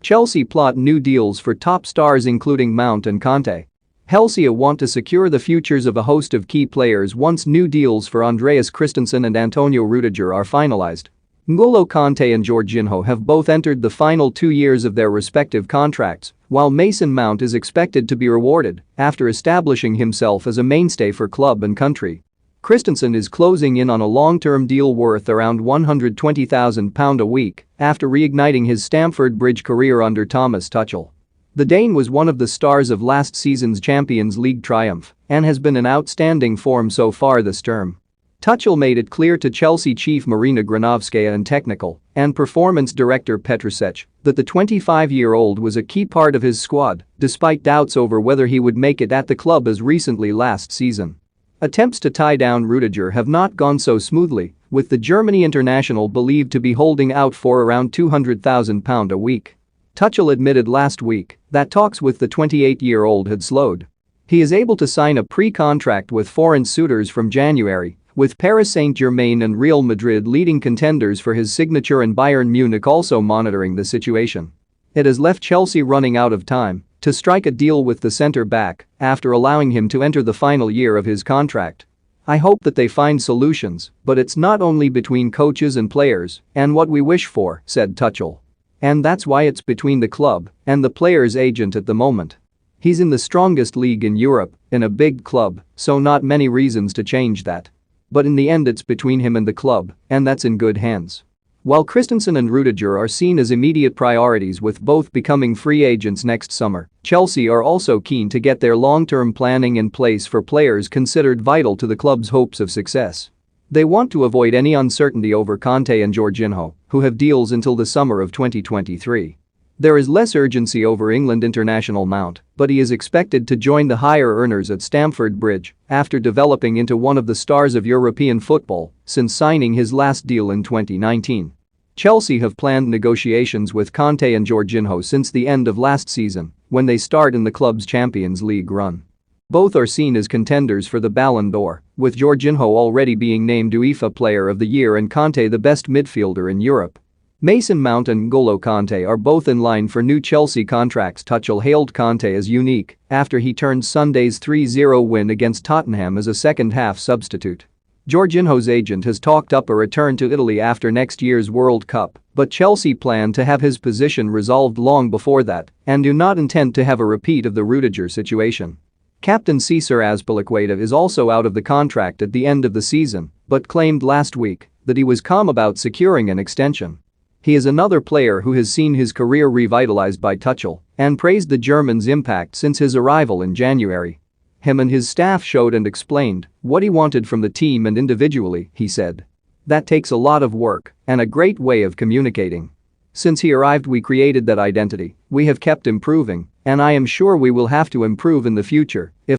Chelsea plot new deals for top stars including Mount and Kante. Chelsea want to secure the futures of a host of key players once new deals for Andreas Christensen and Antonio Rudiger are finalized. N'Golo Kante and Jorginho have both entered the final 2 years of their respective contracts, while Mason Mount is expected to be rewarded after establishing himself as a mainstay for club and country. Christensen is closing in on a long-term deal worth around £120,000 a week after reigniting his Stamford Bridge career under Thomas Tuchel. The Dane was one of the stars of last season's Champions League triumph and has been in outstanding form so far this term. Tuchel made it clear to Chelsea chief Marina Granovskaya and technical and performance director Petr Cech that the 25-year-old was a key part of his squad, despite doubts over whether he would make it at the club as recently last season. Attempts to tie down Rudiger have not gone so smoothly, with the Germany international believed to be holding out for around £200,000 a week. Tuchel admitted last week that talks with the 28-year-old had slowed. He is able to sign a pre-contract with foreign suitors from January, with Paris Saint-Germain and Real Madrid leading contenders for his signature and Bayern Munich also monitoring the situation. It has left Chelsea running out of time to strike a deal with the centre-back after allowing him to enter the final year of his contract. I hope that they find solutions, but it's not only between coaches and players and what we wish for, said Tuchel. And that's why it's between the club and the player's agent at the moment. He's in the strongest league in Europe, in a big club, so not many reasons to change that. But in the end it's between him and the club, and that's in good hands. While Christensen and Rudiger are seen as immediate priorities with both becoming free agents next summer, Chelsea are also keen to get their long-term planning in place for players considered vital to the club's hopes of success. They want to avoid any uncertainty over Kante and Jorginho, who have deals until the summer of 2023. There is less urgency over England international Mount, but he is expected to join the higher earners at Stamford Bridge after developing into one of the stars of European football since signing his last deal in 2019. Chelsea have planned negotiations with Kante and Jorginho since the end of last season, when they start in the club's Champions League run. Both are seen as contenders for the Ballon d'Or, with Jorginho already being named UEFA Player of the Year and Kante the best midfielder in Europe. Mason Mount and N'Golo Kante are both in line for new Chelsea contracts. Tuchel hailed Kante as unique after he turned Sunday's 3-0 win against Tottenham as a second-half substitute. Jorginho's agent has talked up a return to Italy after next year's World Cup, but Chelsea plan to have his position resolved long before that and do not intend to have a repeat of the Rudiger situation. Captain Cesar Azpilicueta is also out of the contract at the end of the season, but claimed last week that he was calm about securing an extension. He is another player who has seen his career revitalized by Tuchel and praised the German's impact since his arrival in January. Him and his staff showed and explained what he wanted from the team and individually, he said. That takes a lot of work and a great way of communicating. Since he arrived we created that identity, we have kept improving, and I am sure we will have to improve in the future if